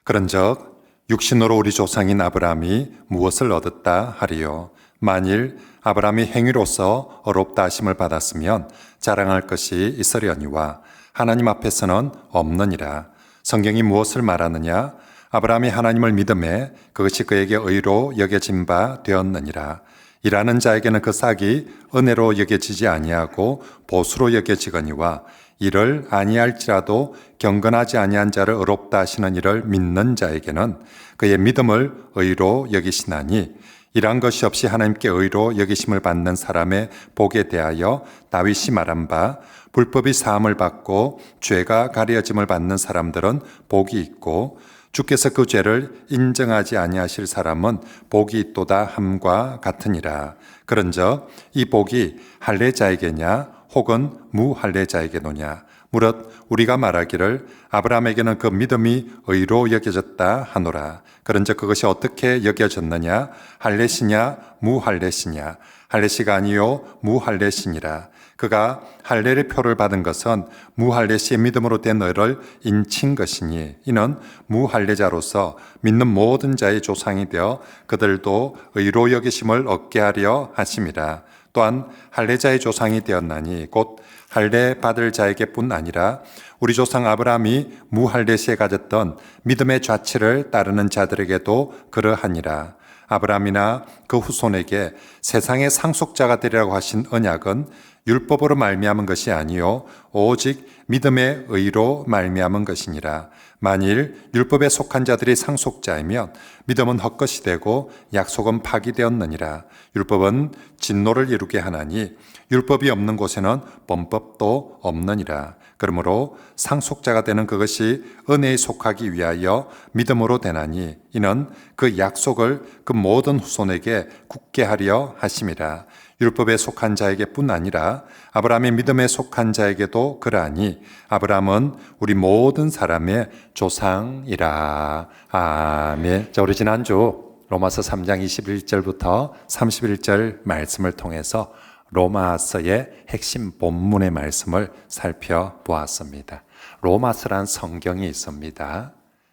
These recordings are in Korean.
그런즉 육신으로 우리 조상인 아브라함이 무엇을 얻었다 하리요? 만일 아브라함이 행위로서 어롭다 하심을 받았으면 자랑할 것이 있으려니와 하나님 앞에서는 없느니라. 성경이 무엇을 말하느냐? 아브라함이 하나님을 믿음에 그것이 그에게 의로 여겨진 바 되었느니라. 일하는 자에게는 그 싹이 은혜로 여겨지지 아니하고 보수로 여겨지거니와 이를 아니할지라도 경건하지 아니한 자를 의롭다 하시는 이를 믿는 자에게는 그의 믿음을 의로 여기시나니, 이러한 것이 없이 하나님께 의로 여기심을 받는 사람의 복에 대하여 다윗이 말한 바, 불법이 사함을 받고 죄가 가려짐을 받는 사람들은 복이 있고 주께서 그 죄를 인정하지 아니하실 사람은 복이 있도다 함과 같으니라. 그런즉 이 복이 할례자에게냐 혹은 무할례자에게노냐? 무릇 우리가 말하기를 아브라함에게는 그 믿음이 의로 여겨졌다 하노라. 그런즉 그것이 어떻게 여겨졌느냐? 할례시냐 무할례시냐? 할례시가 아니요 무할례시니라. 그가 할례의 표를 받은 것은 무할례시의 믿음으로 된 의를 인친 것이니, 이는 무할례자로서 믿는 모든 자의 조상이 되어 그들도 의로 여기심을 얻게 하려 하심이라. 또한 할례자의 조상이 되었나니 곧 할례 받을 자에게뿐 아니라 우리 조상 아브라함이 무할례시에 가졌던 믿음의 좌치를 따르는 자들에게도 그러하니라. 아브라함이나 그 후손에게 세상의 상속자가 되리라고 하신 언약은 율법으로 말미암은 것이 아니요 오직 믿음의 의로 말미암은 것이니라. 만일 율법에 속한 자들이 상속자이면 믿음은 헛것이 되고 약속은 파기되었느니라. 율법은 진노를 이루게 하나니 율법이 없는 곳에는 범법도 없느니라. 그러므로 상속자가 되는 그것이 은혜에 속하기 위하여 믿음으로 되나니, 이는 그 약속을 그 모든 후손에게 굳게 하려 하심이라. 율법에 속한 자에게뿐 아니라 아브라함의 믿음에 속한 자에게도 그러하니 아브라함은 우리 모든 사람의 조상이라. 아멘. 자, 우리 지난주 로마서 3장 21절부터 31절 말씀을 통해서 로마서의 핵심 본문의 말씀을 살펴보았습니다. 로마서란 성경이 있습니다.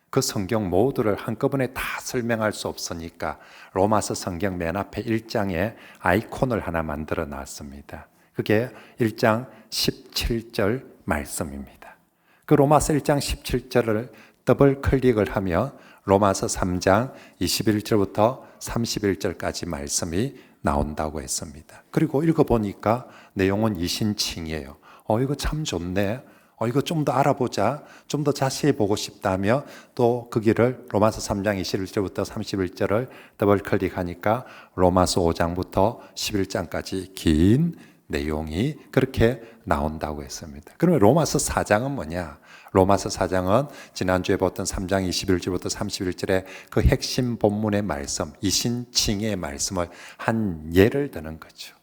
그 성경 모두를 한꺼번에 다 설명할 수 없으니까 로마서 성경 맨 앞에 1장에 아이콘을 하나 만들어 놨습니다. 그게 1장 17절 말씀입니다. 그 로마서 1장 17절을 더블 클릭을 하면 로마서 3장 21절부터 31절까지 말씀이 나온다고 했습니다. 그리고 읽어보니까 내용은 이신칭이에요. 이거 참 좋네. 이거 좀 더 알아보자. 좀 더 자세히 보고 싶다며 또 그 길을 로마서 3장 21절부터 31절을 더블 클릭하니까 로마서 5장부터 11장까지 긴 내용이 그렇게 나온다고 했습니다. 그러면 로마서 4장은 뭐냐? 로마서 4장은 지난주에 봤던 3장 21절부터 31절의 그 핵심 본문의 말씀, 이신칭의 말씀을 한 예를 드는 거죠.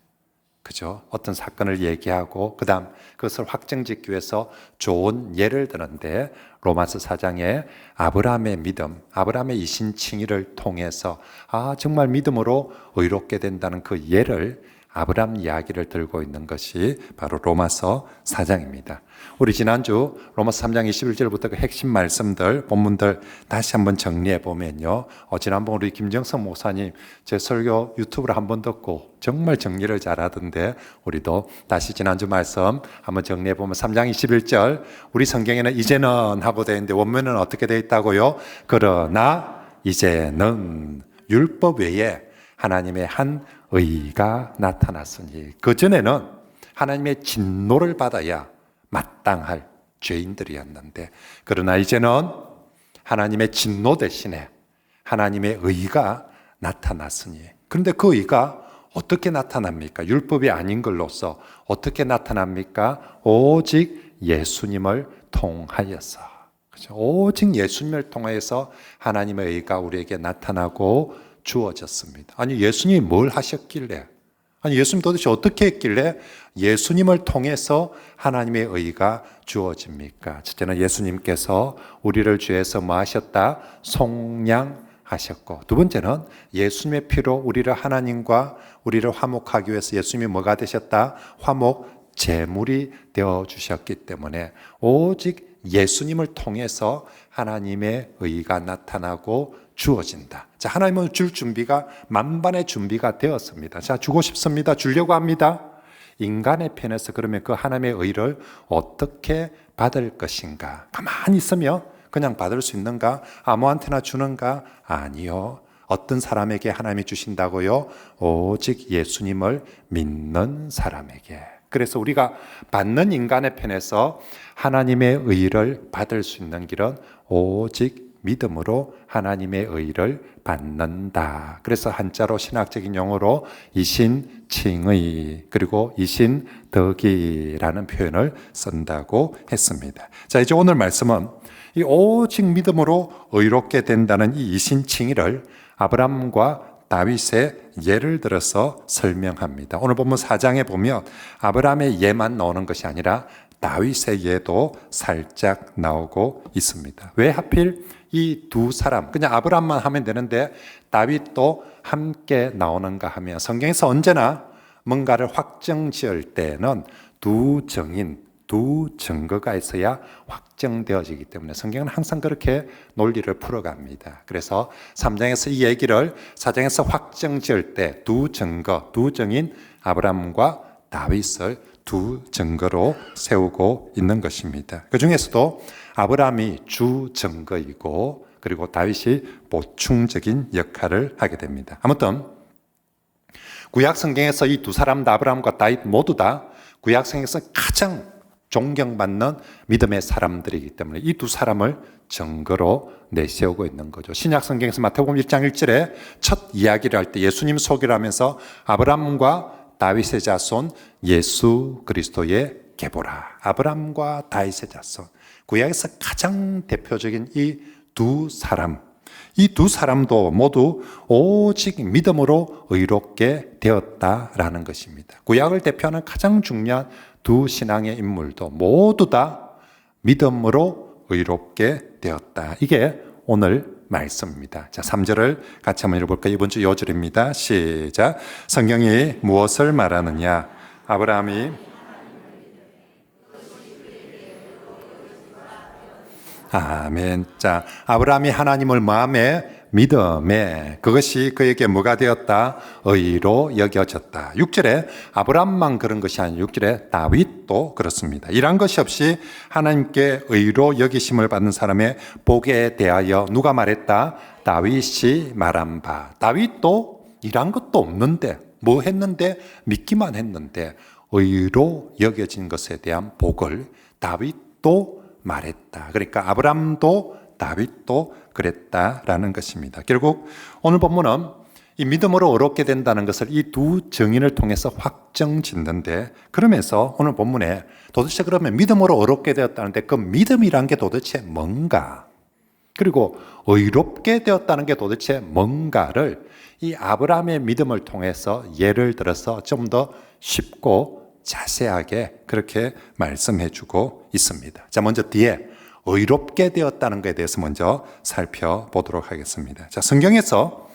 그죠? 어떤 사건을 얘기하고 그 다음 그것을 확정짓기 위해서 좋은 예를 드는데, 로마서 4장에 아브라함의 믿음, 아브라함의 이신칭의를 통해서 정말 믿음으로 의롭게 된다는 그 예를, 아브라함 이야기를 들고 있는 것이 바로 로마서 4장입니다. 우리 지난주 로마서 3장 21절부터 그 핵심 말씀들, 본문들 다시 한번 정리해 보면요. 지난번 우리 김정석 목사님 제 설교 유튜브로 한번 듣고 정말 정리를 잘하던데, 우리도 다시 지난주 말씀 한번 정리해 보면 3장 21절, 우리 성경에는 이제는 하고 되어 있는데 원문은 어떻게 되어 있다고요? 그러나 이제는 율법 외에 하나님의 한 의가 나타났으니, 그전에는 하나님의 진노를 받아야 마땅할 죄인들이었는데, 그러나 이제는 하나님의 진노 대신에 하나님의 의가 나타났으니, 그런데 그 의가 어떻게 나타납니까? 율법이 아닌 걸로서 어떻게 나타납니까? 오직 예수님을 통하여서. 그렇죠? 오직 예수님을 통해서 하나님의 의가 우리에게 나타나고 주어졌습니다. 아니, 예수님이 뭘 하셨길래, 예수님 도대체 어떻게 했길래 예수님을 통해서 하나님의 의가 주어집니까? 첫째는 예수님께서 우리를 죄에서 뭐 하셨다? 속량하셨고, 두 번째는 예수님의 피로 우리를 하나님과 우리를 화목하기 위해서 예수님이 뭐가 되셨다? 화목 제물이 되어주셨기 때문에 오직 예수님을 통해서 하나님의 의가 나타나고 주어진다. 자, 하나님은 줄 준비가 만반의 준비가 되었습니다. 자, 주고 싶습니다. 주려고 합니다. 인간의 편에서 그러면 그 하나님의 의를 어떻게 받을 것인가? 가만히 있으면 그냥 받을 수 있는가? 아무한테나 주는가? 아니요. 어떤 사람에게 하나님이 주신다고요? 오직 예수님을 믿는 사람에게. 그래서 우리가 받는 인간의 편에서 하나님의 의를 받을 수 있는 길은 오직 믿음으로 하나님의 의를 받는다. 그래서 한자로 신학적인 용어로 이신칭의 그리고 이신덕이라는 표현을 쓴다고 했습니다. 자, 이제 오늘 말씀은 이 오직 믿음으로 의롭게 된다는 이 이신칭의를 아브라함과 다윗의 예를 들어서 설명합니다. 오늘 본문 4장에 보면 아브라함의 예만 나오는 것이 아니라 다윗의 예도 살짝 나오고 있습니다. 왜 하필 이 두 사람, 그냥 아브라함만 하면 되는데 다윗도 함께 나오는가 하면 성경에서 언제나 뭔가를 확정 지을 때는 두 정인, 두 증거가 있어야 확정되어지기 때문에 성경은 항상 그렇게 논리를 풀어갑니다. 그래서 3장에서 이 얘기를 4장에서 확정 지을 때 두 증거, 두 정인 아브라함과 다윗을 두 증거로 세우고 있는 것입니다. 그 중에서도 아브라함이 주 증거이고 그리고 다윗이 보충적인 역할을 하게 됩니다. 아무튼 구약 성경에서 이 두 사람 다 아브라함과 다윗 모두 다 구약 성경에서 가장 존경받는 믿음의 사람들이기 때문에 이 두 사람을 증거로 내세우고 있는 거죠. 신약 성경에서 마태복음 1장 1절에 첫 이야기를 할 때 예수님 소개를 하면서 아브라함과 다윗의 자손 예수 그리스도의 계보라. 아브라함과 다윗의 자손. 구약에서 가장 대표적인 이 두 사람. 이 두 사람도 모두 오직 믿음으로 의롭게 되었다라는 것입니다. 구약을 대표하는 가장 중요한 두 신앙의 인물도 모두 다 믿음으로 의롭게 되었다. 이게 오늘 말씀입니다. 자, 3절을 같이 한번 읽어볼까요? 이번 주 요절입니다. 시작. 성경이 무엇을 말하느냐? 아브라함이 아멘. 자, 아브라함이 하나님을 마음에 믿음에 그것이 그에게 뭐가 되었다? 의로 여겨졌다. 6절에 아브라함만 그런 것이 아니고 6절에 다윗도 그렇습니다. 이런 것이 없이 하나님께 의로 여기심을 받는 사람의 복에 대하여 누가 말했다? 다윗이 말한 바. 다윗도 이런 것도 없는데 뭐 했는데 믿기만 했는데 의로 여겨진 것에 대한 복을 다윗도 말했다. 그러니까 아브라함도 다윗도 그랬다라는 것입니다. 결국 오늘 본문은 이 믿음으로 의롭게 된다는 것을 이 두 증인을 통해서 확정짓는데 그러면서 오늘 본문에 도대체 그러면 믿음으로 의롭게 되었다는데 그 믿음이란 게 도대체 뭔가? 그리고 의롭게 되었다는 게 도대체 뭔가를 이 아브라함의 믿음을 통해서 예를 들어서 좀 더 쉽고 자세하게 그렇게 말씀해 주고 있습니다. 자, 먼저 뒤에 의롭게 되었다는 것에 대해서 먼저 살펴보도록 하겠습니다. 자, 성경에서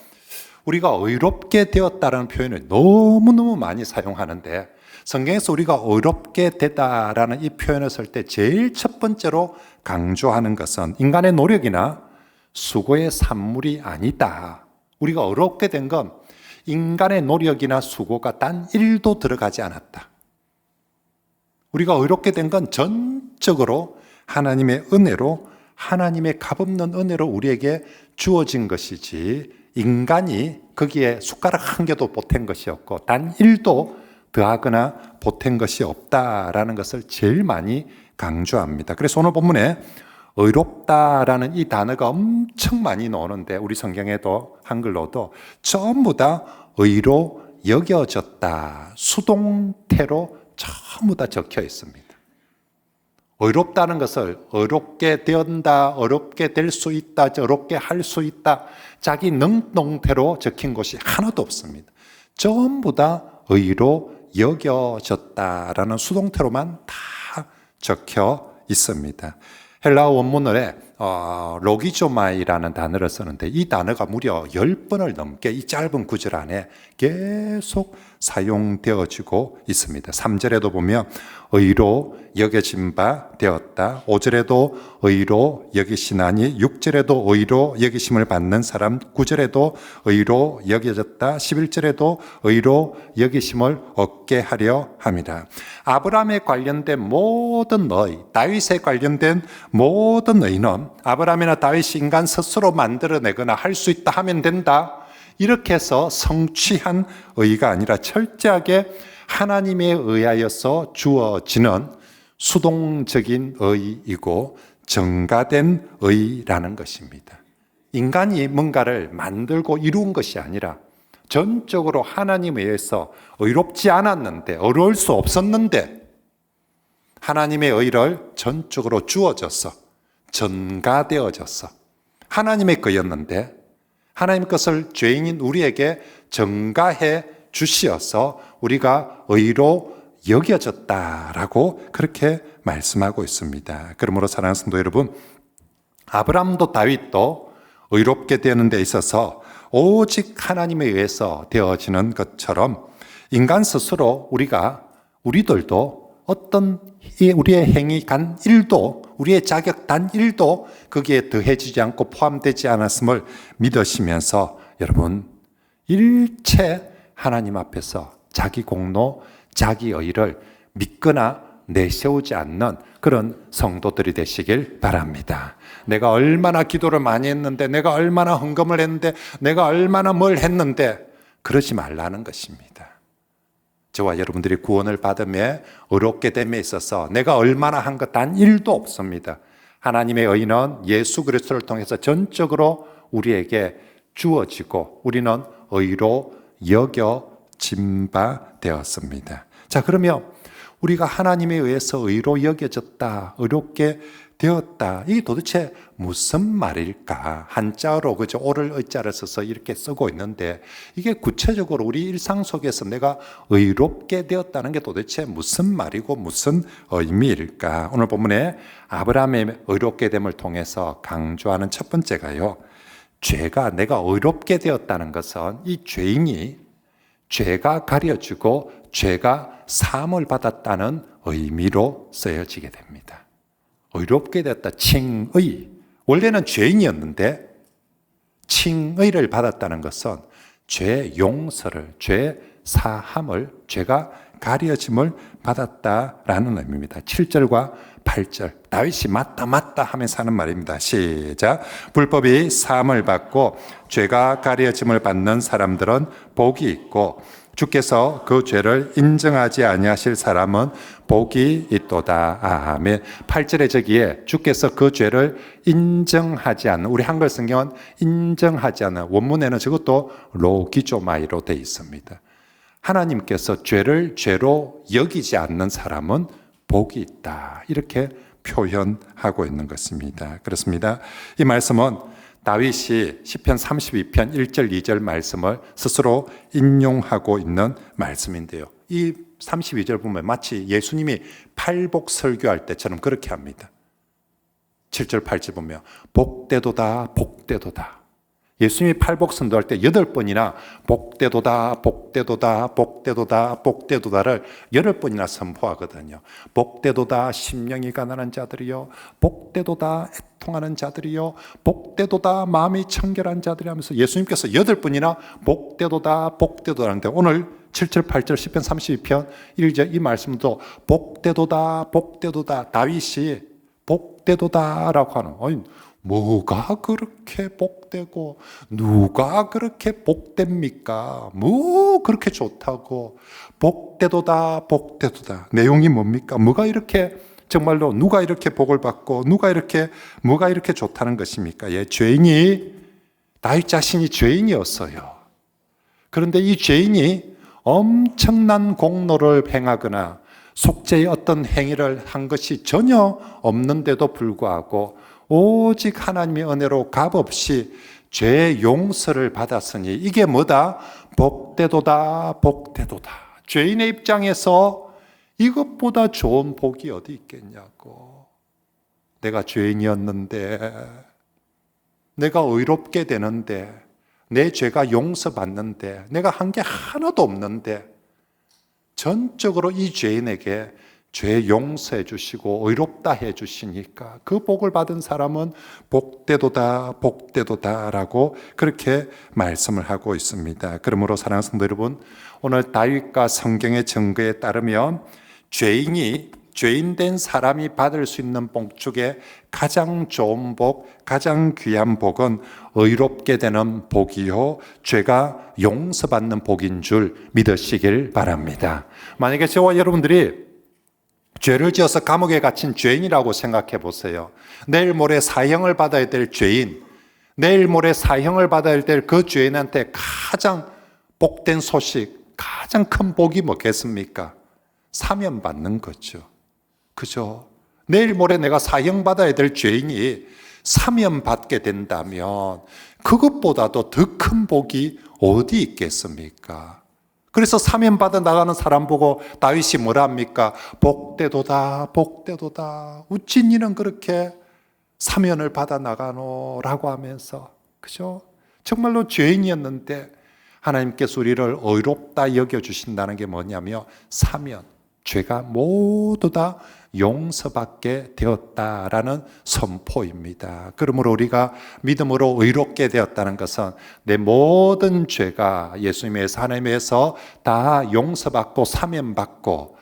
우리가 의롭게 되었다는 표현을 너무너무 많이 사용하는데 성경에서 우리가 의롭게 되다라는 이 표현을 쓸 때 제일 첫 번째로 강조하는 것은 인간의 노력이나 수고의 산물이 아니다. 우리가 의롭게 된 건 인간의 노력이나 수고가 단 1도 들어가지 않았다. 우리가 의롭게 된 건 전적으로 하나님의 은혜로 하나님의 값없는 은혜로 우리에게 주어진 것이지 인간이 거기에 숟가락 한 개도 보탠 것이 없고 단 1도 더하거나 보탠 것이 없다라는 것을 제일 많이 강조합니다. 그래서 오늘 본문에 의롭다라는 이 단어가 엄청 많이 나오는데 우리 성경에도 한글로도 전부 다 의로 여겨졌다. 수동태로 전부 다 적혀 있습니다. 의롭다는 것을 의롭게 된다, 의롭게 될 수 있다, 의롭게 할 수 있다. 자기 능동태로 적힌 것이 하나도 없습니다. 전부 다 의로 여겨졌다라는 수동태로만 다 적혀 있습니다. 헬라어 원문에 로기조마이라는 단어를 쓰는데 이 단어가 무려 10번을 넘게 이 짧은 구절 안에 계속 사용되어지고 있습니다. 3절에도 보면 의로 여겨진 바 되었다. 5절에도 의로 여기시나니 6절에도 의로 여기심을 받는 사람, 9절에도 의로 여겨졌다. 11절에도 의로 여기심을 얻게 하려 합니다. 아브라함에 관련된 모든 의, 다윗에 관련된 모든 의는 아브라함이나 다윗이 인간 스스로 만들어내거나 할 수 있다 하면 된다, 이렇게 해서 성취한 의가 아니라 철저하게 하나님에 의하여서 주어지는 수동적인 의이고 정가된 의라는 것입니다. 인간이 뭔가를 만들고 이룬 것이 아니라 전적으로 하나님에 의해서 의롭지 않았는데, 어려울 수 없었는데 하나님의 의를 전적으로 주어져서 전가되어져서 하나님의 거였는데 하나님 것을 죄인인 우리에게 전가해 주시어서 우리가 의로 여겨졌다라고 그렇게 말씀하고 있습니다. 그러므로 사랑하는 성도 여러분, 아브라함도 다윗도 의롭게 되는 데 있어서 오직 하나님에 의해서 되어지는 것처럼 인간 스스로 우리들도 어떤 우리의 행위 간 일도, 우리의 자격 단 일도 거기에 더해지지 않고 포함되지 않았음을 믿으시면서 여러분, 일체 하나님 앞에서 자기 공로, 자기 의를 믿거나 내세우지 않는 그런 성도들이 되시길 바랍니다. 내가 얼마나 기도를 많이 했는데, 내가 얼마나 헌금을 했는데, 내가 얼마나 뭘 했는데, 그러지 말라는 것입니다. 저와 여러분들이 구원을 받음에 의롭게 됨에 있어서 내가 얼마나 한 것 단 일도 없습니다. 하나님의 의는 예수 그리스도를 통해서 전적으로 우리에게 주어지고 우리는 의로 여겨진 바 되었습니다. 자, 그러면 우리가 하나님에 의해서 의로 여겨졌다, 의롭게 되었다, 이게 도대체 무슨 말일까? 한자어로 그죠? 오를 의자를 써서 이렇게 쓰고 있는데 이게 구체적으로 우리 일상 속에서 내가 의롭게 되었다는 게 도대체 무슨 말이고 무슨 의미일까? 오늘 본문에 아브라함의 의롭게 됨을 통해서 강조하는 첫 번째가요, 내가 의롭게 되었다는 것은 이 죄인이 죄가 가려지고 죄가 사함을 받았다는 의미로 쓰여지게 됩니다. 의롭게 됐다, 칭의. 원래는 죄인이었는데 칭의를 받았다는 것은 죄 용서를, 죄 사함을, 죄가 가려짐을 받았다라는 의미입니다. 7절과 8절, 다윗이 맞다 하면서 하는 말입니다. 시작. 불법이 사함을 받고 죄가 가려짐을 받는 사람들은 복이 있고 주께서 그 죄를 인정하지 아니하실 사람은 복이 있도다. 아멘. 8절에 저기에 주께서 그 죄를 인정하지 않는, 우리 한글 성경은 인정하지 않는, 원문에는 저것도 로기조마이로 되어 있습니다. 하나님께서 죄를 죄로 여기지 않는 사람은 복이 있다, 이렇게 표현하고 있는 것입니다. 그렇습니다. 이 말씀은 다윗이 시편 32편 1절 2절 말씀을 스스로 인용하고 있는 말씀인데요, 이 32절 보면 마치 예수님이 팔복 설교할 때처럼 그렇게 합니다. 7절 8절 보면 복되도다 복되도다. 예수님이 팔복 선도할 때 8번이나 복되도다 복되도다 복되도다 복되도다를 8번이나 선포하거든요. 복되도다 심령이 가난한 자들이요, 복되도다 애통하는 자들이요, 복되도다 마음이 청결한 자들이 하면서 예수님께서 8번이나 복되도다 복되도다 하는데 오늘 7절 8절 시편 32편 1절 이 말씀도 복되도다 복되도다, 다윗이 복되도다라고 하는, 아니 뭐가 그렇게 복되고 누가 그렇게 복됩니까? 뭐 그렇게 좋다고 복되도다 복되도다, 내용이 뭡니까? 뭐가 이렇게 정말로 누가 이렇게 복을 받고 누가 이렇게 뭐가 이렇게 좋다는 것입니까? 예, 죄인이, 다윗 자신이 죄인이었어요. 그런데 이 죄인이 엄청난 공로를 행하거나 속죄의 어떤 행위를 한 것이 전혀 없는데도 불구하고 오직 하나님의 은혜로 값없이 죄 용서를 받았으니 이게 뭐다? 복되도다 복되도다. 죄인의 입장에서 이것보다 좋은 복이 어디 있겠냐고. 내가 죄인이었는데, 내가 의롭게 되는데, 내 죄가 용서받는데, 내가 한 게 하나도 없는데 전적으로 이 죄인에게 죄 용서해 주시고 의롭다 해 주시니까 그 복을 받은 사람은 복되도다 복되도다 라고 그렇게 말씀을 하고 있습니다. 그러므로 사랑하는 성도 여러분, 오늘 다윗과 성경의 증거에 따르면 죄인 된 사람이 받을 수 있는 복 중에 가장 좋은 복, 가장 귀한 복은 의롭게 되는 복이요, 죄가 용서받는 복인 줄 믿으시길 바랍니다. 만약에 저와 여러분들이 죄를 지어서 감옥에 갇힌 죄인이라고 생각해 보세요. 내일 모레 사형을 받아야 될 죄인, 내일 모레 사형을 받아야 될 그 죄인한테 가장 복된 소식, 가장 큰 복이 뭐겠습니까? 사면 받는 거죠. 그죠? 내일 모레 내가 사형 받아야 될 죄인이 사면 받게 된다면 그것보다도 더 큰 복이 어디 있겠습니까? 그래서 사면 받아 나가는 사람 보고 다윗이 뭐라 합니까? 복되도다 복되도다, 어찌 니는 그렇게 사면을 받아 나가노라고 하면서, 그죠? 정말로 죄인이었는데 하나님께서 우리를 의롭다 여겨주신다는 게 뭐냐면 사면, 죄가 모두 다 용서받게 되었다라는 선포입니다. 그러므로 우리가 믿음으로 의롭게 되었다는 것은 내 모든 죄가 예수님에서, 하나님에서 다 용서받고 사면받고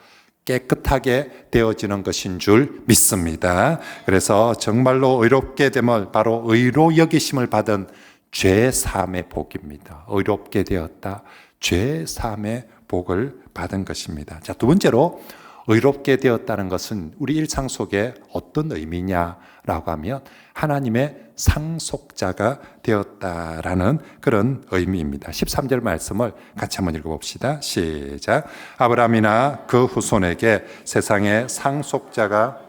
깨끗하게 되어지는 것인 줄 믿습니다. 그래서 정말로 의롭게 되면 바로 의로 여기심을 받은 죄 사함의 복입니다. 의롭게 되었다, 죄 사함의 복을 받은 것입니다. 자, 두 번째로 의롭게 되었다는 것은 우리 일상 속에 어떤 의미냐라고 하면 하나님의 상속자가 되었다라는 그런 의미입니다. 13절 말씀을 같이 한번 읽어봅시다. 시작. 아브라함이나 그 후손에게 세상의 상속자가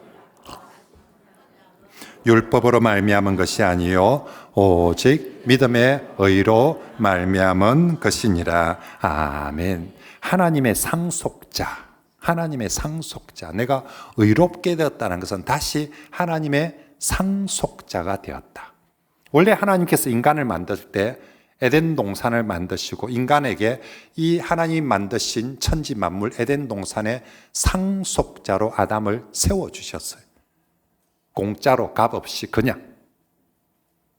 율법으로 말미암은 것이 아니요 오직 믿음의 의로 말미암은 것이니라. 아멘. 하나님의 상속자, 하나님의 상속자, 내가 의롭게 되었다는 것은 다시 하나님의 상속자가 되었다. 원래 하나님께서 인간을 만들 때 에덴 동산을 만드시고 인간에게 이 하나님 만드신 천지 만물 에덴 동산의 상속자로 아담을 세워주셨어요. 공짜로 값없이 그냥.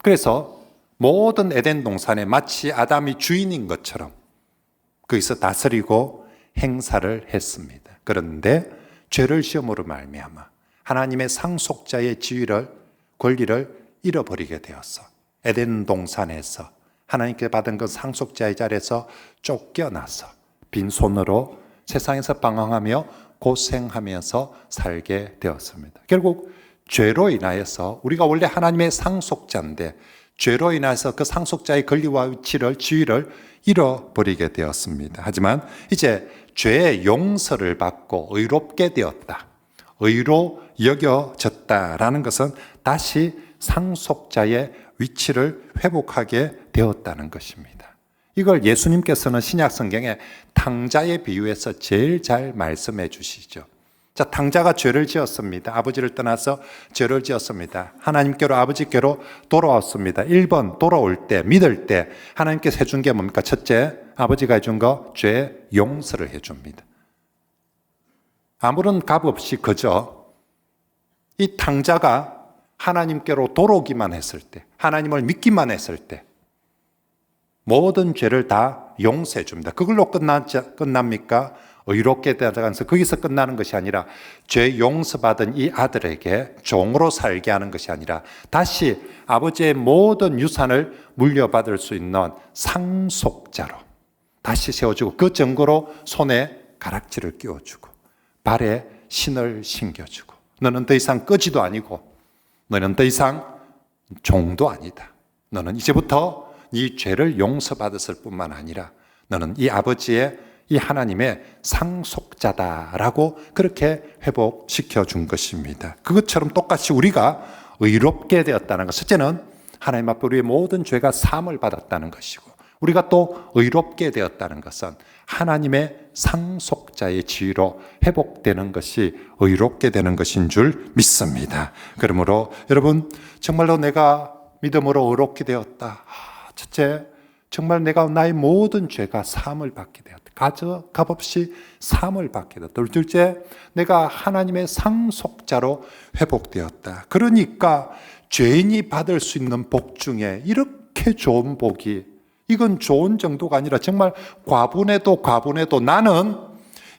그래서 모든 에덴 동산에 마치 아담이 주인인 것처럼 거기서 다스리고 행사를 했습니다. 그런데 죄를 지음으로 말미암아 하나님의 상속자의 지위를, 권리를 잃어버리게 되었어. 에덴 동산에서 하나님께 받은 그 상속자의 자리에서 쫓겨나서 빈손으로 세상에서 방황하며 고생하면서 살게 되었습니다. 결국 죄로 인하여서 우리가 원래 하나님의 상속자인데 죄로 인해서 그 상속자의 권리와 위치를, 지위를 잃어버리게 되었습니다. 하지만 이제 죄의 용서를 받고 의롭게 되었다, 의로 여겨졌다라는 것은 다시 상속자의 위치를 회복하게 되었다는 것입니다. 이걸 예수님께서는 신약 성경에 탕자의 비유에서 제일 잘 말씀해 주시죠. 자, 탕자가 죄를 지었습니다. 아버지를 떠나서 죄를 지었습니다. 하나님께로, 아버지께로 돌아왔습니다. 1번 돌아올 때, 믿을 때 하나님께서 해준 게 뭡니까? 첫째, 아버지가 해준 거, 죄 용서를 해줍니다. 아무런 값 없이 그저 이 탕자가 하나님께로 돌아오기만 했을 때, 하나님을 믿기만 했을 때 모든 죄를 다 용서해 줍니다. 그걸로 끝납니까? 의롭게 되어가면서 거기서 끝나는 것이 아니라 죄 용서받은 이 아들에게 종으로 살게 하는 것이 아니라 다시 아버지의 모든 유산을 물려받을 수 있는 상속자로 다시 세워주고, 그 증거로 손에 가락지를 끼워주고 발에 신을 신겨주고, 너는 더 이상 꺼지도 아니고 너는 더 이상 종도 아니다. 너는 이제부터 네 죄를 용서받았을 뿐만 아니라 너는 이 아버지의, 이 하나님의 상속자다라고 그렇게 회복시켜 준 것입니다. 그것처럼 똑같이 우리가 의롭게 되었다는 것, 첫째는 하나님 앞에 우리의 모든 죄가 사함을 받았다는 것이고, 우리가 또 의롭게 되었다는 것은 하나님의 상속자의 지위로 회복되는 것이 의롭게 되는 것인 줄 믿습니다. 그러므로 여러분, 정말로 내가 믿음으로 의롭게 되었다. 첫째, 정말 내가 나의 모든 죄가 사함을 받게 되었다. 값없이 사함을 받게 되었다. 둘째, 내가 하나님의 상속자로 회복되었다. 그러니까 죄인이 받을 수 있는 복 중에 이렇게 좋은 복이, 이건 좋은 정도가 아니라 정말 과분해도 나는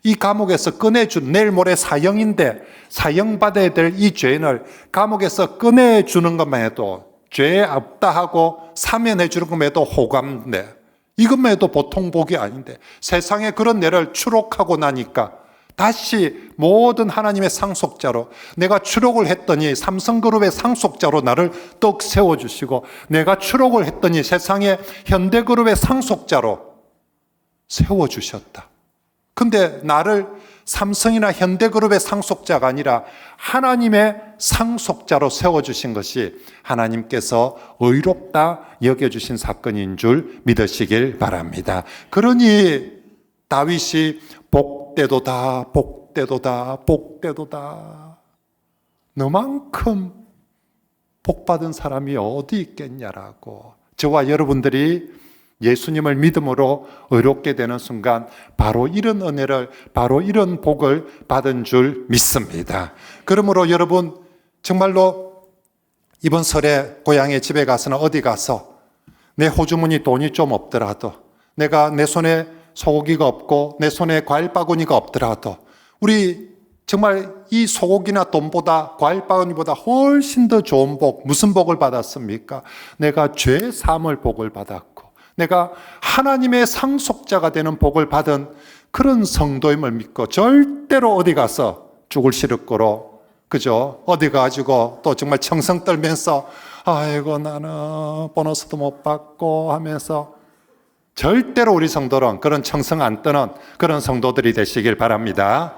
이 감옥에서 꺼내준, 내일 모레 사형인데 사형받아야 될 이 죄인을 감옥에서 꺼내주는 것만 해도, 죄 없다 하고 사면해 주는 것만 해도 호감돼. 이것만 해도 보통 복이 아닌데, 세상에 그런 내를 추록하고 나니까 다시 모든 하나님의 상속자로, 내가 추록을 했더니 삼성그룹의 상속자로 나를 떡 세워주시고, 내가 추록을 했더니 세상에 현대그룹의 상속자로 세워주셨다. 근데 나를 삼성이나 현대그룹의 상속자가 아니라 하나님의 상속자로 세워주신 것이 하나님께서 의롭다 여겨주신 사건인 줄 믿으시길 바랍니다. 그러니 다윗이 복되도다, 복되도다, 복되도다, 너만큼 복받은 사람이 어디 있겠냐라고, 저와 여러분들이 예수님을 믿음으로 의롭게 되는 순간 바로 이런 은혜를, 바로 이런 복을 받은 줄 믿습니다. 그러므로 여러분, 정말로 이번 설에 고향에 집에 가서는 어디 가서 내 호주머니 돈이 좀 없더라도, 내가 내 손에 소고기가 없고 내 손에 과일 바구니가 없더라도, 우리 정말 이 소고기나 돈보다, 과일 바구니보다 훨씬 더 좋은 복, 무슨 복을 받았습니까? 내가 죄 사함을 복을 받았고, 내가 하나님의 상속자가 되는 복을 받은 그런 성도임을 믿고, 절대로 어디 가서 죽을 시르고로, 그죠? 어디 가지고 또 정말 청성 떨면서 아이고 나는 보너스도 못 받고 하면서, 절대로 우리 성도는 그런 청성 안 떠는 그런 성도들이 되시길 바랍니다.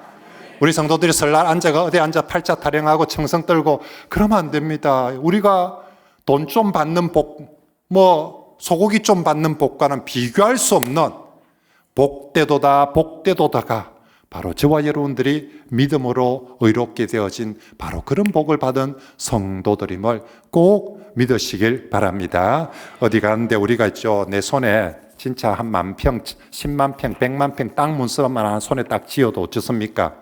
우리 성도들이 설날 앉아가 어디 앉아 팔자 타령하고 청성 떨고 그러면 안 됩니다. 우리가 돈 좀 받는 복, 소고기 좀 받는 복과는 비교할 수 없는 복되도다, 복되도다가 바로 저와 여러분들이 믿음으로 의롭게 되어진 바로 그런 복을 받은 성도들임을 꼭 믿으시길 바랍니다. 어디 가는데 우리가 있죠, 내 손에 진짜 한 10,000평, 10만 평, 100만 평 땅 문서만 하나 손에 딱 쥐어도 어쩌습니까?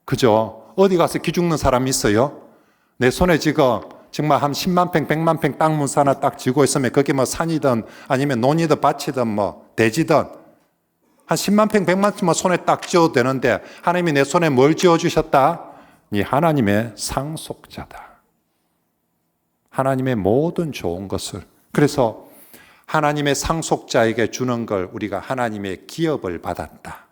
그죠? 어디 가서 기죽는 사람 있어요? 내 손에 지금 정말 한 10만 평, 100만 평 땅 문서 하나 딱 쥐고 있으면 그게 산이든 아니면 논이든 밭이든 대지든 한 10만 평, 100만 평만 손에 딱 쥐어도 되는데, 하나님이 내 손에 뭘 쥐어주셨다? 이 하나님의 상속자다. 하나님의 모든 좋은 것을, 그래서 하나님의 상속자에게 주는 걸 우리가 하나님의 기업을 받았다.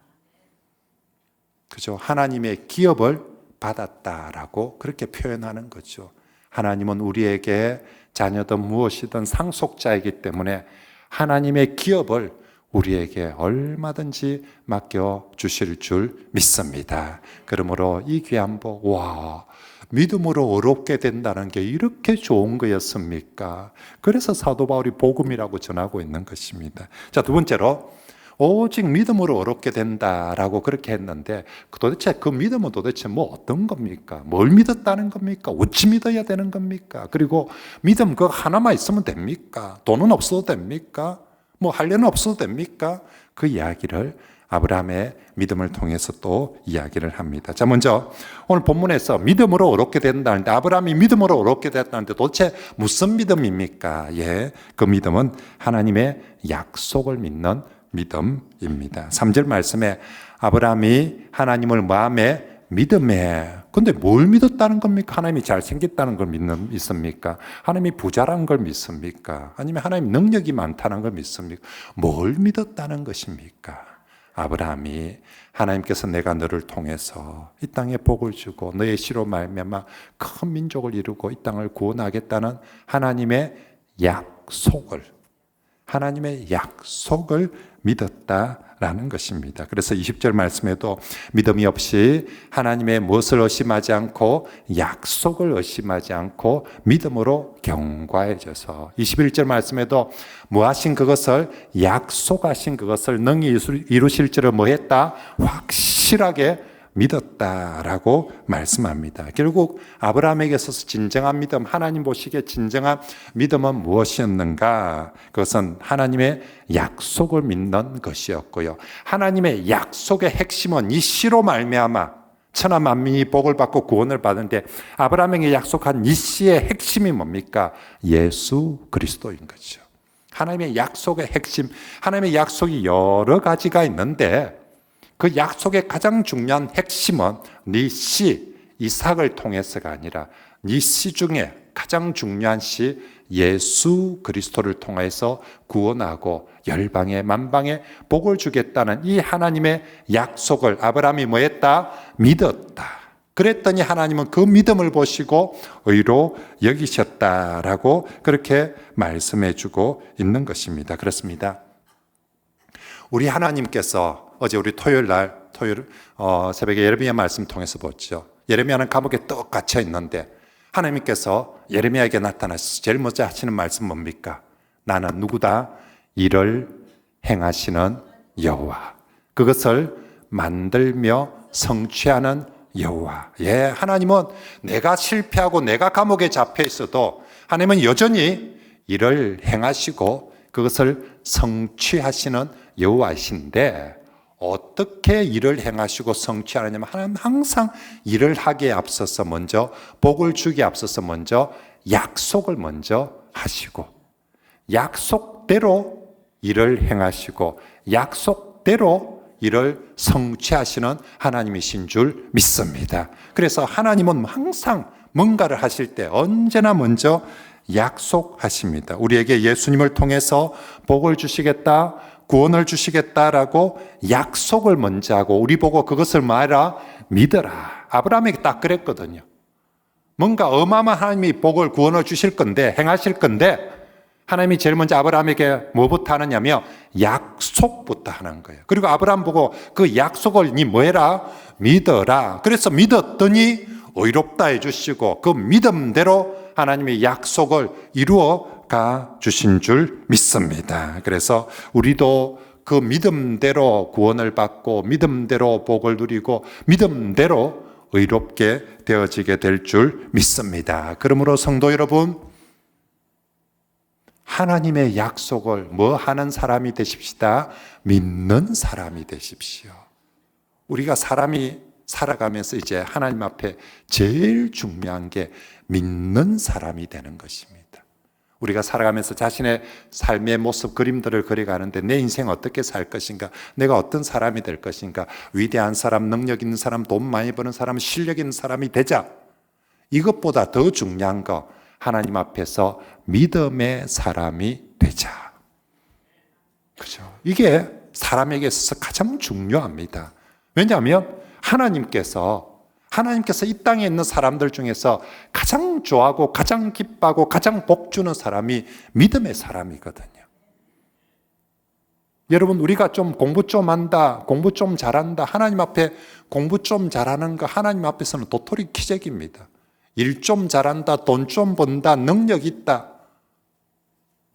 그죠? 하나님의 기업을 받았다라고 그렇게 표현하는 거죠. 하나님은 우리에게 자녀든 무엇이든 상속자이기 때문에 하나님의 기업을 우리에게 얼마든지 맡겨주실 줄 믿습니다. 그러므로 이 귀한 복, 믿음으로 의롭게 된다는 게 이렇게 좋은 거였습니까? 그래서 사도 바울이 복음이라고 전하고 있는 것입니다. 자, 두 번째로 오직 믿음으로 의롭게 된다라고 그렇게 했는데, 도대체 그 믿음은 도대체 어떤 겁니까? 뭘 믿었다는 겁니까? 어찌 믿어야 되는 겁니까? 그리고 믿음 그거 하나만 있으면 됩니까? 돈은 없어도 됩니까? 할례는 없어도 됩니까? 그 이야기를 아브라함의 믿음을 통해서 또 이야기를 합니다. 자, 먼저 오늘 본문에서 믿음으로 의롭게 된다는데, 아브라함이 믿음으로 의롭게 됐다는데 도대체 무슨 믿음입니까? 그 믿음은 하나님의 약속을 믿는 믿음입니다. 3절 말씀에 아브라함이 하나님을 마음에 믿음에, 근데 뭘 믿었다는 겁니까? 하나님이 잘생겼다는 걸 믿습니까? 하나님이 부자라는 걸 믿습니까? 아니면 하나님 능력이 많다는 걸 믿습니까? 뭘 믿었다는 것입니까? 아브라함이 하나님께서 내가 너를 통해서 이 땅에 복을 주고 너의 씨로 말미암아 큰 민족을 이루고 이 땅을 구원하겠다는 하나님의 약속을, 하나님의 약속을 믿었다라는 것입니다. 그래서 20절 말씀에도 믿음이 없이 하나님의 무엇을 의심하지 않고 약속을 의심하지 않고 믿음으로 경과해져서 21절 말씀에도 뭐하신 그것을 약속하신 그것을 능히 이루실 줄을 뭐했다? 확실하게 믿었다라고 말씀합니다. 결국 아브라함에게 있어서 진정한 믿음, 하나님 보시기에 진정한 믿음은 무엇이었는가? 그것은 하나님의 약속을 믿는 것이었고요. 하나님의 약속의 핵심은 이 씨로 말미암아 천하 만민이 복을 받고 구원을 받는데 아브라함에게 약속한 이 씨의 핵심이 뭡니까? 예수 그리스도인 거죠. 하나님의 약속의 핵심, 하나님의 약속이 여러 가지가 있는데 그 약속의 가장 중요한 핵심은 네 씨 이삭을 통해서가 아니라 네 씨 중에 가장 중요한 씨 예수 그리스도를 통해서 구원하고 열방에 만방에 복을 주겠다는 이 하나님의 약속을 아브라함이 뭐했다? 믿었다. 그랬더니 하나님은 그 믿음을 보시고 의로 여기셨다라고 그렇게 말씀해 주고 있는 것입니다. 그렇습니다. 우리 하나님께서 어제 우리 토요일 새벽에 예레미야 말씀 통해서 봤죠. 예레미야는 감옥에 떡 갇혀 있는데 하나님께서 예레미야에게 나타나셔서 제일 먼저 하시는 말씀 뭡니까? 나는 누구다? 이를 행하시는 여호와. 그것을 만들며 성취하는 여호와. 예, 하나님은 내가 실패하고 내가 감옥에 잡혀 있어도 하나님은 여전히 이를 행하시고 그것을 성취하시는 여호와이신데 어떻게 일을 행하시고 성취하느냐면 하나님은 항상 일을 하기에 앞서서 먼저 복을 주기에 앞서서 먼저 약속을 먼저 하시고 약속대로 일을 행하시고 약속대로 일을 성취하시는 하나님이신 줄 믿습니다. 그래서 하나님은 항상 뭔가를 하실 때 언제나 먼저 약속하십니다. 우리에게 예수님을 통해서 복을 주시겠다, 구원을 주시겠다라고 약속을 먼저 하고 우리 보고 그것을 말하라, 믿어라. 아브라함에게 딱 그랬거든요. 뭔가 어마어마한 하나님이 복을 구원을 주실 건데 행하실 건데 하나님이 제일 먼저 아브라함에게 뭐부터 하느냐면 약속부터 하는 거예요. 그리고 아브라함 보고 그 약속을 니 뭐해라? 믿어라. 그래서 믿었더니 의롭다 해주시고 그 믿음대로 하나님의 약속을 이루어 가 주신 줄 믿습니다. 그래서 우리도 그 믿음대로 구원을 받고 믿음대로 복을 누리고 믿음대로 의롭게 되어지게 될 줄 믿습니다. 그러므로 성도 여러분, 하나님의 약속을 뭐 하는 사람이 되십시다? 믿는 사람이 되십시오. 우리가 사람이 살아가면서 이제 하나님 앞에 제일 중요한 게 믿는 사람이 되는 것입니다. 우리가 살아가면서 자신의 삶의 모습 그림들을 그려가는데 내 인생 어떻게 살 것인가, 내가 어떤 사람이 될 것인가, 위대한 사람, 능력 있는 사람, 돈 많이 버는 사람, 실력 있는 사람이 되자. 이것보다 더 중요한 거 하나님 앞에서 믿음의 사람이 되자. 그죠? 이게 사람에게 있어서 가장 중요합니다. 왜냐하면 하나님께서 이 땅에 있는 사람들 중에서 가장 좋아하고 가장 기뻐하고 가장 복 주는 사람이 믿음의 사람이거든요. 여러분, 우리가 좀 공부 좀 한다, 공부 좀 잘한다, 하나님 앞에 공부 좀 잘하는 거 하나님 앞에서는 도토리 키재기입니다. 일 좀 잘한다, 돈 좀 번다, 능력 있다.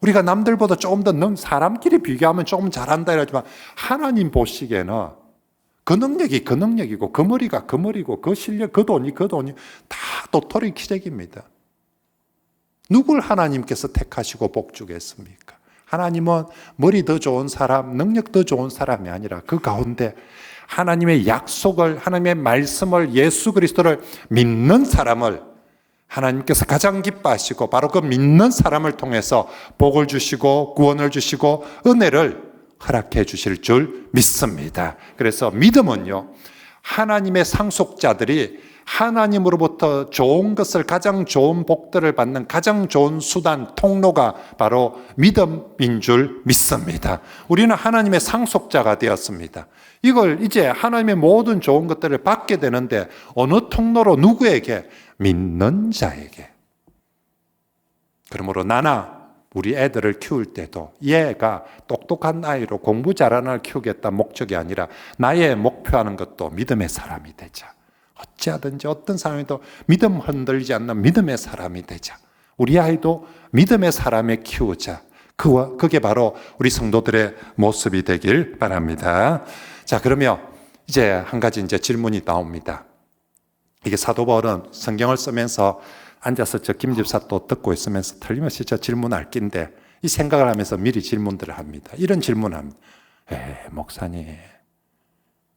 우리가 남들보다 조금 더 사람끼리 비교하면 조금 잘한다 이러지만 하나님 보시기에는 그 능력이 그 능력이고 그 머리가 그 머리고 그 실력 그 돈이 다 도토리 키재기입니다. 누굴 하나님께서 택하시고 복 주겠습니까? 하나님은 머리 더 좋은 사람, 능력 더 좋은 사람이 아니라 그 가운데 하나님의 약속을, 하나님의 말씀을, 예수 그리스도를 믿는 사람을 하나님께서 가장 기뻐하시고 바로 그 믿는 사람을 통해서 복을 주시고 구원을 주시고 은혜를 허락해 주실 줄 믿습니다. 그래서 믿음은요, 하나님의 상속자들이 하나님으로부터 좋은 것을, 가장 좋은 복들을 받는 가장 좋은 수단, 통로가 바로 믿음인 줄 믿습니다. 우리는 하나님의 상속자가 되었습니다. 이걸 이제 하나님의 모든 좋은 것들을 받게 되는데 어느 통로로, 누구에게? 믿는 자에게. 그러므로 나나 우리 애들을 키울 때도 얘가 똑똑한 아이로 공부 잘하는 아이를 키우겠다 목적이 아니라 나의 목표하는 것도 믿음의 사람이 되자. 어찌하든지 어떤 상황에도 믿음 흔들리지 않는 믿음의 사람이 되자. 우리 아이도 믿음의 사람에 키우자. 그게 바로 우리 성도들의 모습이 되길 바랍니다. 자, 그러면 이제 한 가지 이제 질문이 나옵니다. 이게 사도 바울은 성경을 쓰면서 앉아서 저 김 집사 또 듣고 있으면서 틀림없이 저 질문할 낀데 이 생각을 하면서 미리 질문들을 합니다. 이런 질문을 합니다. 목사님,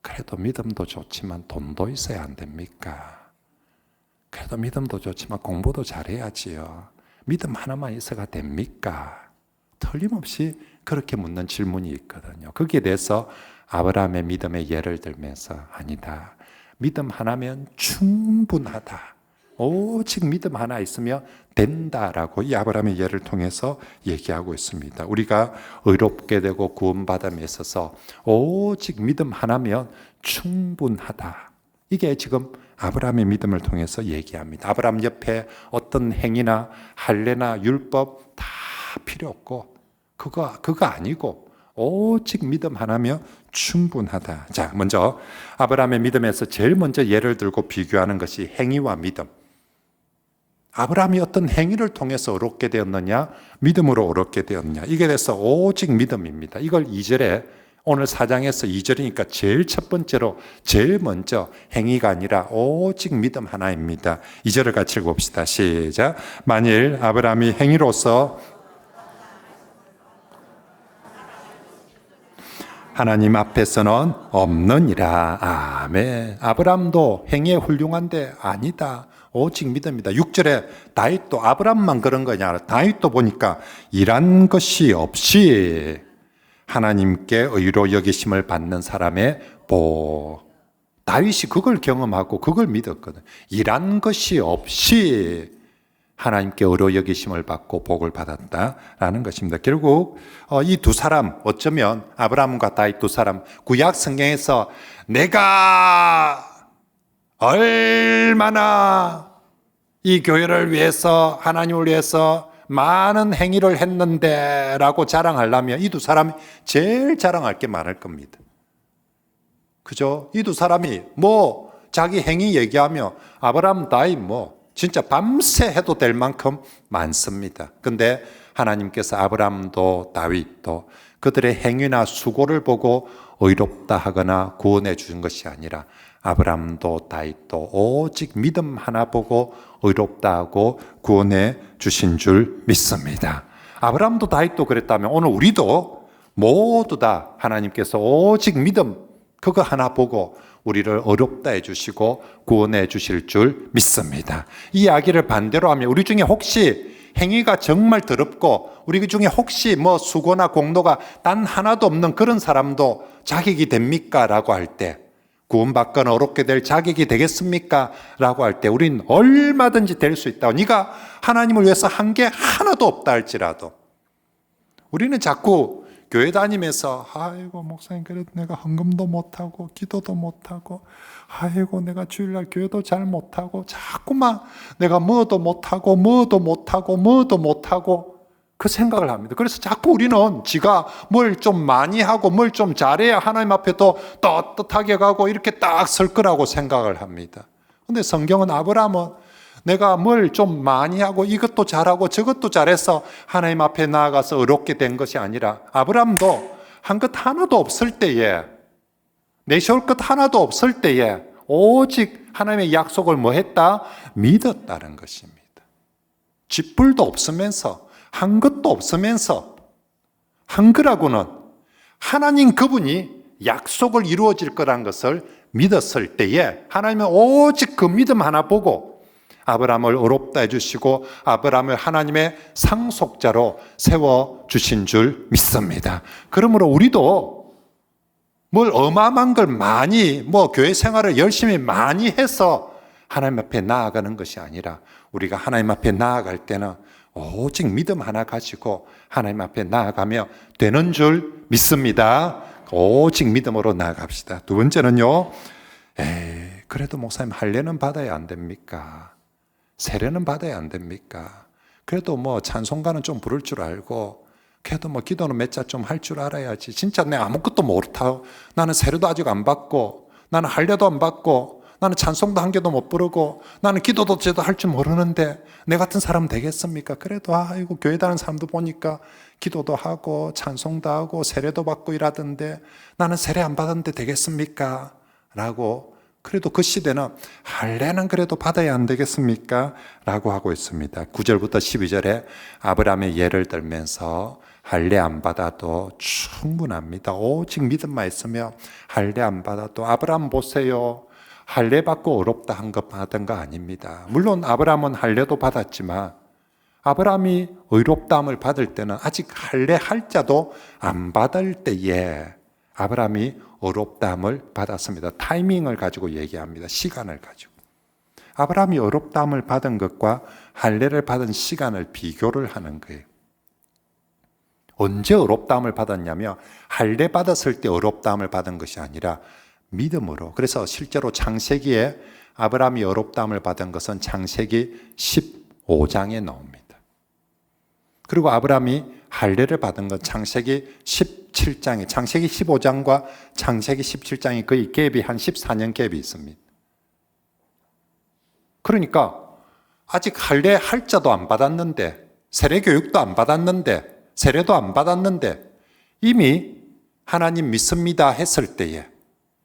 그래도 믿음도 좋지만 돈도 있어야 안 됩니까? 그래도 믿음도 좋지만 공부도 잘해야지요. 믿음 하나만 있어가 됩니까? 틀림없이 그렇게 묻는 질문이 있거든요. 거기에 대해서 아브라함의 믿음의 예를 들면서 아니다. 믿음 하나면 충분하다. 오직 믿음 하나 있으면 된다라고 이 아브라함의 예를 통해서 얘기하고 있습니다. 우리가 의롭게 되고 구원받음에 있어서 오직 믿음 하나면 충분하다. 이게 지금 아브라함의 믿음을 통해서 얘기합니다. 아브라함 옆에 어떤 행위나 할례나 율법 다 필요 없고 그거 아니고 오직 믿음 하나면 충분하다. 자, 먼저 아브라함의 믿음에서 제일 먼저 예를 들고 비교하는 것이 행위와 믿음. 아브라함이 어떤 행위를 통해서 어렵게 되었느냐, 믿음으로 어렵게 되었느냐. 이게 돼서 오직 믿음입니다. 이걸 2절에 오늘 4장에서 2절이니까 제일 첫 번째로 제일 먼저 행위가 아니라 오직 믿음 하나입니다. 2절을 같이 읽어봅시다. 시작. 만일 아브라함이 행위로서 하나님 앞에서는 없느니라. 아멘. 아브라함도 행위에 훌륭한데 아니다. 오직 믿음이다. 6절에 다윗도 아브라함만 그런 거냐. 다윗도 보니까 일한 것이 없이 하나님께 의로 여기심을 받는 사람의 복. 다윗이 그걸 경험하고 그걸 믿었거든. 일한 것이 없이 하나님께 의로 여기심을 받고 복을 받았다라는 것입니다. 결국 이 두 사람, 어쩌면 아브라함과 다윗 두 사람, 구약 성경에서 내가 얼마나 이 교회를 위해서, 하나님을 위해서 많은 행위를 했는데 라고 자랑하려면 이 두 사람이 제일 자랑할 게 많을 겁니다. 그죠? 이 두 사람이 자기 행위 얘기하며 아브라함, 다윗 진짜 밤새 해도 될 만큼 많습니다. 근데 하나님께서 아브라함도 다윗도 그들의 행위나 수고를 보고 의롭다 하거나 구원해 주신 것이 아니라 아브라함도 다윗도 오직 믿음 하나 보고 의롭다 하고 구원해 주신 줄 믿습니다. 아브라함도 다윗도 그랬다면 오늘 우리도 모두 다 하나님께서 오직 믿음 그거 하나 보고 우리를 어렵다 해주시고 구원해 주실 줄 믿습니다. 이 이야기를 반대로 하면 우리 중에 혹시 행위가 정말 더럽고 우리 중에 혹시 수고나 공로가 단 하나도 없는 그런 사람도 자격이 됩니까? 라고 할 때 구원받거나 어렵게 될 자격이 되겠습니까? 라고 할 때 우린 얼마든지 될 수 있다고. 네가 하나님을 위해서 한 게 하나도 없다 할지라도 우리는 자꾸 교회 다니면서 아이고 목사님 그래도 내가 헌금도 못하고 기도도 못하고 아이고 내가 주일날 교회도 잘 못하고 자꾸만 내가 뭐도 못하고 그 생각을 합니다. 그래서 자꾸 우리는 지가 뭘 좀 많이 하고 뭘 좀 잘해야 하나님 앞에 더 떳떳하게 가고 이렇게 딱 설 거라고 생각을 합니다. 그런데 성경은 아브라함은 내가 뭘 좀 많이 하고 이것도 잘하고 저것도 잘해서 하나님 앞에 나아가서 의롭게 된 것이 아니라 아브라함도 한 것 하나도 없을 때에 내세울 것 하나도 없을 때에 오직 하나님의 약속을 했다? 믿었다는 것입니다. 쥐뿔도 없으면서 한 것도 없으면서 한 거라고는 하나님 그분이 약속을 이루어질 거란 것을 믿었을 때에 하나님은 오직 그 믿음 하나 보고 아브라함을 의롭다 해주시고 아브라함을 하나님의 상속자로 세워주신 줄 믿습니다. 그러므로 우리도 뭘 어마어마한 걸 많이 교회 생활을 열심히 많이 해서 하나님 앞에 나아가는 것이 아니라 우리가 하나님 앞에 나아갈 때는 오직 믿음 하나 가지고 하나님 앞에 나아가며 되는 줄 믿습니다. 오직 믿음으로 나아갑시다. 두 번째는요, 그래도 목사님 할례는 받아야 안 됩니까? 세례는 받아야 안 됩니까? 그래도 뭐 찬송가는 좀 부를 줄 알고, 그래도 뭐 기도는 몇 자 좀 할 줄 알아야지. 진짜 내가 아무것도 모르다. 나는 세례도 아직 안 받고, 나는 할례도 안 받고, 나는 찬송도 한 개도 못 부르고, 나는 기도도 제대로 할 줄 모르는데 내 같은 사람 되겠습니까? 그래도 아이고 교회 다니는 사람도 보니까 기도도 하고 찬송도 하고 세례도 받고 이러던데 나는 세례 안 받았는데 되겠습니까? 라고, 그래도 그 시대는 할례는 그래도 받아야 안 되겠습니까? 라고 하고 있습니다. 9절부터 12절에 아브라함의 예를 들면서 할례 안 받아도 충분합니다. 오직 믿음만 있으면 할례 안 받아도, 아브라함 보세요. 할례 받고 어렵다 한 것 받은 거 아닙니다. 물론 아브라함은 할례도 받았지만 아브라함이 의롭다함을 받을 때는 아직 할례 할자도 안 받을 때에 아브라함이 의롭다함을 받았습니다. 타이밍을 가지고 얘기합니다. 시간을 가지고. 아브라함이 의롭다함을 받은 것과 할례를 받은 시간을 비교를 하는 거예요. 언제 의롭다함을 받았냐면 할례 받았을 때 의롭다함을 받은 것이 아니라 믿음으로. 그래서 실제로 창세기에 아브라함이 의롭다함을 받은 것은 창세기 15장에 나옵니다. 그리고 아브라함이 할례를 받은 건 창세기 17장에, 창세기 15장과 창세기 17장이 거의 갭이 한 14년 갭이 있습니다. 그러니까 아직 할례 할자도 안 받았는데, 세례 교육도 안 받았는데, 세례도 안 받았는데 이미 하나님 믿습니다 했을 때에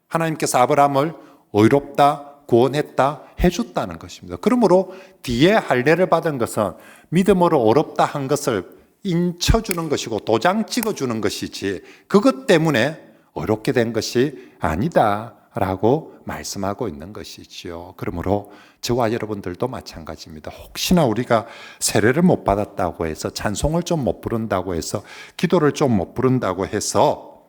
하나님께서 아브라함을 의롭다, 구원했다, 해줬다는 것입니다. 그러므로 뒤에 할례를 받은 것은 믿음으로 어렵다 한 것을 인쳐주는 것이고 도장 찍어주는 것이지 그것 때문에 어렵게 된 것이 아니다라고 말씀하고 있는 것이지요. 그러므로 저와 여러분들도 마찬가지입니다. 혹시나 우리가 세례를 못 받았다고 해서, 찬송을 좀 못 부른다고 해서, 기도를 좀 못 부른다고 해서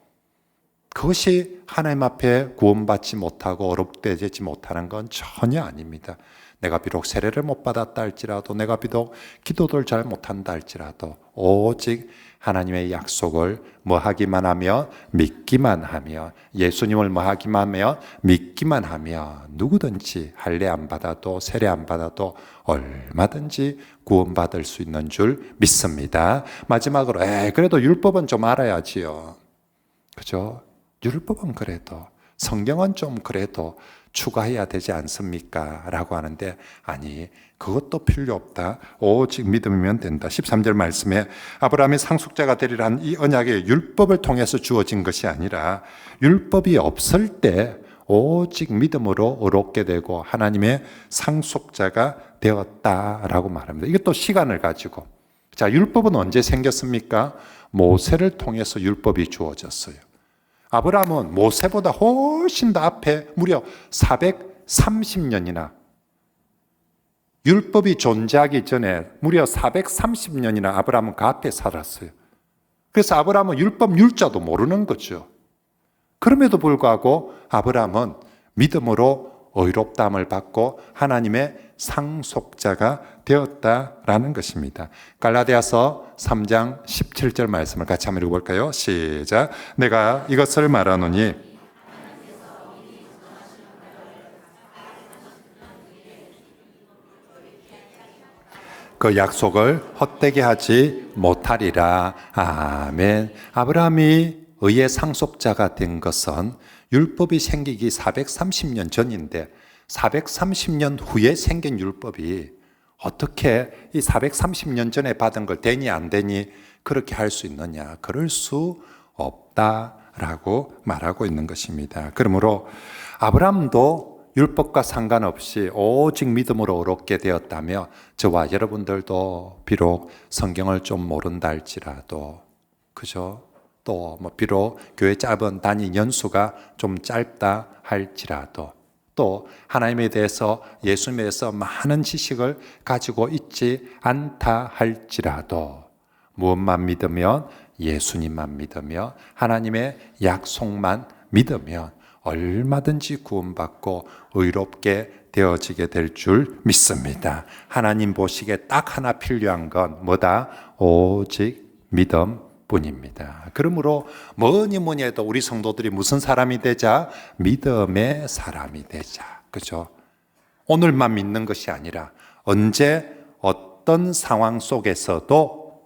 그것이 하나님 앞에 구원받지 못하고 어렵게 되지 못하는 건 전혀 아닙니다. 내가 비록 세례를 못 받았다 할지라도, 내가 비록 기도를 잘 못한다 할지라도 오직 하나님의 약속을 뭐하기만 하며 믿기만 하며, 예수님을 뭐하기만 하며 믿기만 하며 누구든지 할례 안 받아도 세례 안 받아도 얼마든지 구원받을 수 있는 줄 믿습니다. 마지막으로 그래도 율법은 좀 알아야지요. 그죠? 율법은 그래도, 성경은 좀 그래도 추가해야 되지 않습니까? 라고 하는데 아니, 그것도 필요 없다. 오직 믿으면 된다. 13절 말씀에 아브라함이 상속자가 되리라는 이 언약의 율법을 통해서 주어진 것이 아니라 율법이 없을 때 오직 믿음으로 의롭게 되고 하나님의 상속자가 되었다라고 말합니다. 이것도 시간을 가지고. 자, 율법은 언제 생겼습니까? 모세를 통해서 율법이 주어졌어요. 아브라함은 모세보다 훨씬 더 앞에 무려 430년이나, 율법이 존재하기 전에 무려 430년이나 아브라함은 그 앞에 살았어요. 그래서 아브라함은 율법 율자도 모르는 거죠. 그럼에도 불구하고 아브라함은 믿음으로 의롭다함을 받고 하나님의 상속자가 되었다라는 것입니다. 갈라디아서 3장 17절 말씀을 같이 한번 읽어볼까요? 시작. 내가 이것을 말하노니 그 약속을 헛되게 하지 못하리라. 아멘. 아브라함이 의의 상속자가 된 것은 율법이 생기기 430년 전인데 430년 후에 생긴 율법이 어떻게 이 430년 전에 받은 걸 되니 안 되니 그렇게 할 수 있느냐? 그럴 수 없다라고 말하고 있는 것입니다. 그러므로 아브라함도 율법과 상관없이 오직 믿음으로 의롭게 되었다며 저와 여러분들도 비록 성경을 좀 모른다 할지라도, 그죠? 또 뭐 비록 교회 짧은 단위 연수가 좀 짧다 할지라도, 또 하나님에 대해서, 예수님에 대해서 많은 지식을 가지고 있지 않다 할지라도 무엇만 믿으면, 예수님만 믿으며 하나님의 약속만 믿으면 얼마든지 구원받고 의롭게 되어지게 될 줄 믿습니다. 하나님 보시기에 딱 하나 필요한 건 뭐다? 오직 믿음뿐입니다. 그러므로 뭐니 해도 우리 성도들이 무슨 사람이 되자? 믿음의 사람이 되자. 그죠? 오늘만 믿는 것이 아니라 언제 어떤 상황 속에서도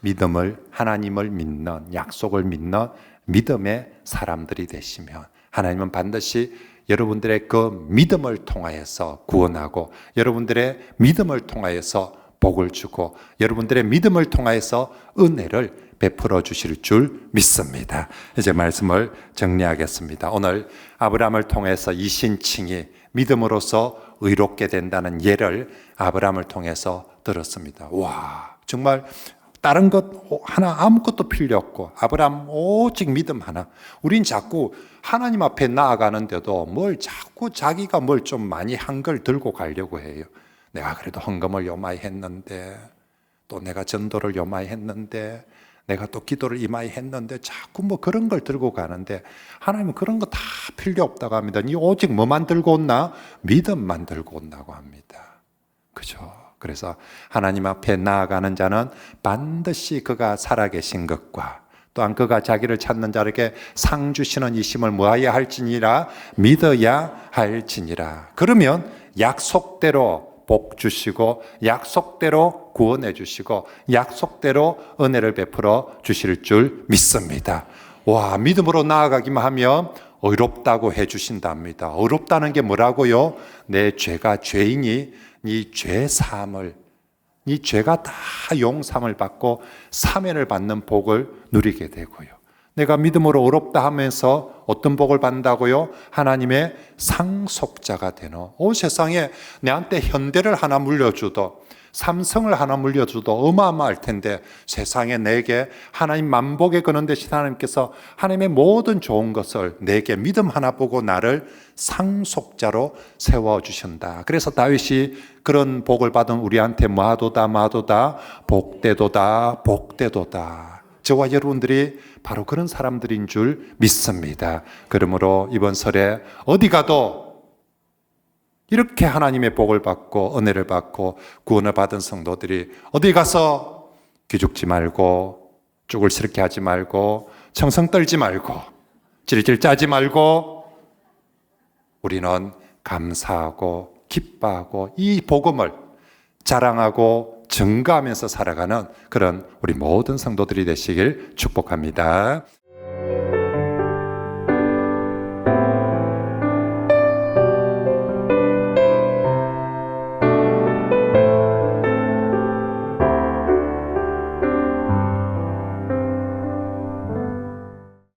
믿음을, 하나님을 믿는, 약속을 믿는 믿음의 사람들이 되시면 하나님은 반드시 여러분들의 그 믿음을 통하여서 구원하고 여러분들의 믿음을 통하여서 복을 주고 여러분들의 믿음을 통하여서 은혜를 베풀어 주실 줄 믿습니다. 이제 말씀을 정리하겠습니다. 오늘 아브라함을 통해서 이신칭이 믿음으로써 의롭게 된다는 예를 아브라함을 통해서 들었습니다. 와, 정말 다른 것 하나 아무것도 필요 없고 아브라함 오직 믿음 하나. 우린 자꾸 하나님 앞에 나아가는데도 뭘 자꾸 자기가 뭘 좀 많이 한 걸 들고 가려고 해요. 내가 그래도 헌금을 요마이 했는데, 또 내가 전도를 요마이 했는데, 내가 또 기도를 이마이 했는데 자꾸 뭐 그런 걸 들고 가는데 하나님은 그런 거 다 필요 없다고 합니다. 니 오직 뭐만 들고 온나? 믿음만 들고 온다고 합니다. 그죠? 그래서 하나님 앞에 나아가는 자는 반드시 그가 살아계신 것과 또한 그가 자기를 찾는 자에게 상 주시는 이심을 뭐하여야 할지니라 믿어야 할지니라. 그러면 약속대로 복 주시고 약속대로 구원해 주시고 약속대로 은혜를 베풀어 주실 줄 믿습니다. 와, 믿음으로 나아가기만 하면 의롭다고 해 주신답니다. 의롭다는 게 뭐라고요? 내 죄가 죄인이 네 죄 사함을, 네 죄가 다 용서함을 받고 사면을 받는 복을 누리게 되고요. 내가 믿음으로 의롭다 하면서 어떤 복을 받는다고요? 하나님의 상속자가 되는, 온 세상에 내한테 현대를 하나 물려줘도 삼성을 하나 물려줘도 어마어마할 텐데 세상에 내게 하나님 만복에 거는 대신 하나님께서 하나님의 모든 좋은 것을 내게 믿음 하나 보고 나를 상속자로 세워주신다. 그래서 다윗이 그런 복을 받은 우리한테 마도다 마도다 복되도다 복되도다. 저와 여러분들이 바로 그런 사람들인 줄 믿습니다. 그러므로 이번 설에 어디 가도 이렇게 하나님의 복을 받고 은혜를 받고 구원을 받은 성도들이 어디 가서 기죽지 말고 쭈글스럽게 하지 말고 청성 떨지 말고 질질 짜지 말고 우리는 감사하고 기뻐하고 이 복음을 자랑하고 증거하면서 살아가는 그런 우리 모든 성도들이 되시길 축복합니다.